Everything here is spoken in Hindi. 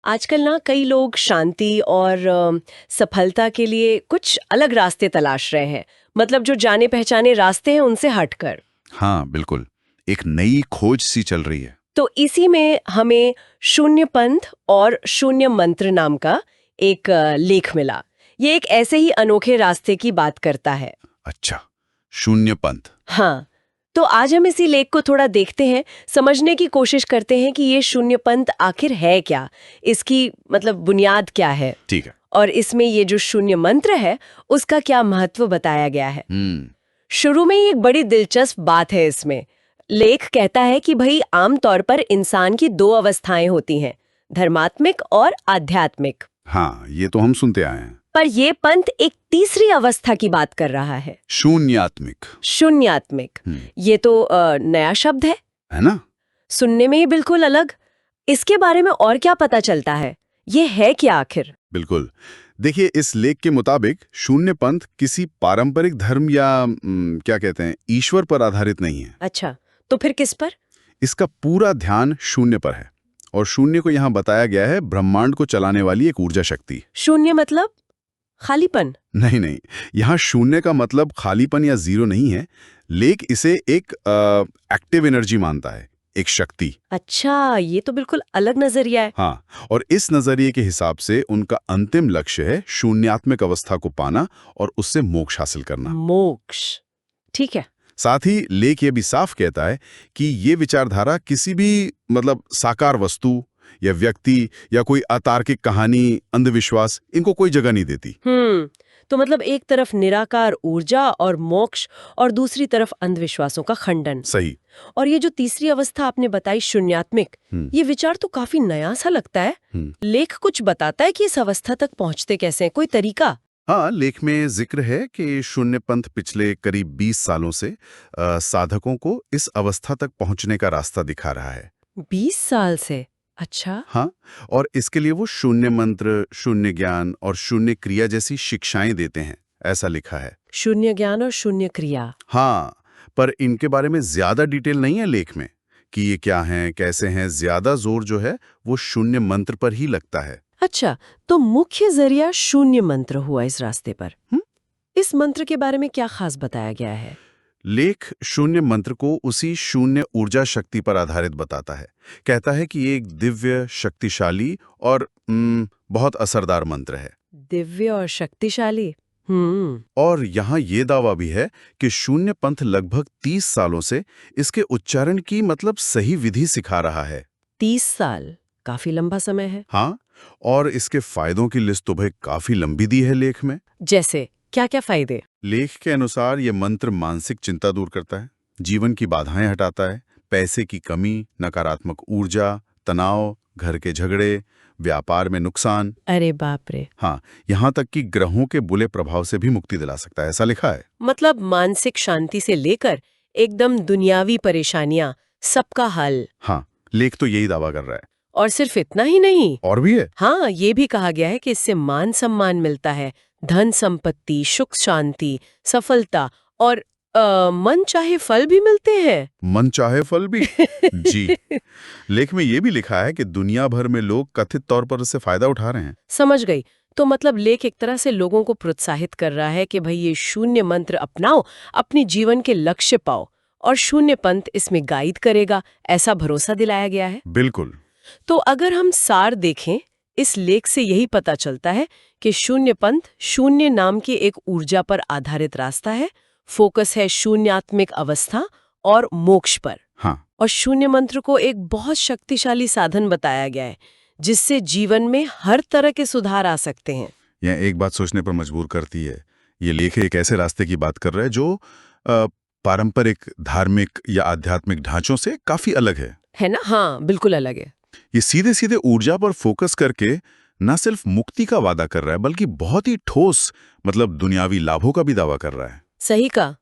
आजकल ना कई लोग शांति और सफलता के लिए कुछ अलग रास्ते तलाश रहे हैं। मतलब जो जाने पहचाने रास्ते हैं उनसे हटकर। हाँ बिल्कुल। एक नई खोज सी चल रही है। तो इसी में हमें शून्य पंथ और शून्य मंत्र नाम का एक लेख मिला। ये एक ऐसे ही अनोखे रास्ते की बात करता है। अच्छा, शून्य पंथ। हाँ, तो आज हम इसी लेख को थोड़ा देखते हैं, समझने की कोशिश करते हैं कि ये शून्य पंथ आखिर है क्या, इसकी मतलब बुनियाद क्या है, ठीक है। और इसमें ये जो शून्य मंत्र है उसका क्या महत्व बताया गया है। शुरू में ही एक बड़ी दिलचस्प बात है इसमें। लेख कहता है कि भाई आमतौर पर इंसान की दो अवस्थाएं होती हैं, धर्मात्मिक और आध्यात्मिक। हाँ, ये तो हम सुनते आए हैं। पर ये पंथ एक तीसरी अवस्था की बात कर रहा है, शून्यात्मिक। शून्यात्मिक। ये तो नया शब्द है ना? सुनने में ही बिल्कुल अलग। इसके बारे में और क्या पता चलता है, ये है क्या आखिर? बिल्कुल। देखिए, इस लेख के मुताबिक शून्य पंथ किसी पारंपरिक धर्म या क्या कहते हैं, ईश्वर पर आधारित नहीं है। अच्छा, तो फिर किस पर? इसका पूरा ध्यान शून्य पर है, और शून्य को यहाँ बताया गया है ब्रह्मांड को चलाने वाली एक ऊर्जा शक्ति। शून्य मतलब खालीपन? नहीं नहीं, यहाँ शून्य का मतलब खालीपन या जीरो नहीं है। लेख इसे एक एक्टिव एनर्जी मानता है, एक शक्ति। अच्छा, ये तो बिल्कुल अलग नजरिया है। हाँ, और इस नजरिए के हिसाब से उनका अंतिम लक्ष्य है शून्यात्मक अवस्था को पाना और उससे मोक्ष हासिल करना। मोक्ष, ठीक है। साथ ही लेख ये भी साफ कहता है कि ये विचारधारा किसी भी मतलब साकार वस्तु या व्यक्ति या कोई अतार्किक कहानी, अंधविश्वास, इनको कोई जगह नहीं देती। तो मतलब एक तरफ निराकार ऊर्जा और मोक्ष, और दूसरी तरफ अंधविश्वासों का खंडन। सही। और ये जो तीसरी अवस्था आपने बताई, शून्यात्मिक, ये विचार तो काफी नया सा लगता है। लेख कुछ बताता है कि इस अवस्था तक पहुंचते कैसे हैं, कोई तरीका? हाँ, लेख में जिक्र है कि शून्य पंथ पिछले करीब 20 सालों से साधकों को इस अवस्था तक पहुंचने का रास्ता दिखा रहा है। 20 साल से? अच्छा। हाँ, और इसके लिए वो शून्य मंत्र, शून्य ज्ञान और शून्य क्रिया जैसी शिक्षाएं देते हैं, ऐसा लिखा है। शून्य ज्ञान और शून्य क्रिया। हाँ, पर इनके बारे में ज्यादा डिटेल नहीं है लेख में कि ये क्या हैं, कैसे हैं। ज्यादा जोर जो है वो शून्य मंत्र पर ही लगता है। अच्छा, तो मुख्य जरिया शून्य मंत्र हुआ इस रास्ते पर। इस मंत्र के बारे में क्या खास बताया गया है? लेख शून्य मंत्र को उसी शून्य ऊर्जा शक्ति पर आधारित बताता है। कहता है कि ये एक दिव्य, शक्तिशाली और बहुत असरदार मंत्र है। दिव्य और शक्तिशाली। और यहाँ ये दावा भी है कि शून्य पंथ लगभग 30 सालों से इसके उच्चारण की मतलब सही विधि सिखा रहा है। 30 साल काफी लंबा समय है। हाँ, और इसके फायदों की लिस्ट तो भाई काफी लंबी दी है लेख में। जैसे क्या क्या फायदे? लेख के अनुसार ये मंत्र मानसिक चिंता दूर करता है, जीवन की बाधाएं हटाता है, पैसे की कमी, नकारात्मक ऊर्जा, तनाव, घर के झगड़े, व्यापार में नुकसान। अरे बाप रे। हाँ, यहाँ तक कि ग्रहों के बुरे प्रभाव से भी मुक्ति दिला सकता है, ऐसा लिखा है। मतलब मानसिक शांति से लेकर एकदम दुनियावी परेशानियां, सबका हल। हाँ, लेख तो यही दावा कर रहा है। और सिर्फ इतना ही नहीं, और भी है। हाँ, ये भी कहा गया है कि इससे मान सम्मान मिलता है, धन संपत्ति, सुख शांति, सफलता और मन चाहे फल भी मिलते हैं। मन चाहे फल भी? जी। लेख में ये भी लिखा है कि दुनिया भर में लोग कथित तौर पर इससे फायदा उठा रहे हैं। समझ गई। तो मतलब लेख एक तरह से लोगों को प्रोत्साहित कर रहा है कि भाई ये शून्य मंत्र अपनाओ, अपने जीवन के लक्ष्य पाओ, और शून्य पंथ इसमें गाइड करेगा, ऐसा भरोसा दिलाया गया है। बिल्कुल। तो अगर हम सार देखें, इस लेख से यही पता चलता है कि शून्य पंथ शून्य नाम की एक ऊर्जा पर आधारित रास्ता है। फोकस है शून्यात्मिक अवस्था और मोक्ष पर। हाँ। और शून्य मंत्र को एक बहुत शक्तिशाली साधन बताया गया है, जिससे जीवन में हर तरह के सुधार आ सकते हैं। यह एक बात सोचने पर मजबूर करती है। ये लेख एक ऐसे रास्ते की बात कर रहा है जो पारंपरिक धार्मिक या आध्यात्मिक ढांचों से काफी अलग है ना? हाँ, बिल्कुल अलग है। ये सीधे सीधे ऊर्जा पर फोकस करके न सिर्फ मुक्ति का वादा कर रहा है, बल्कि बहुत ही ठोस मतलब दुनियावी लाभों का भी दावा कर रहा है। सही का।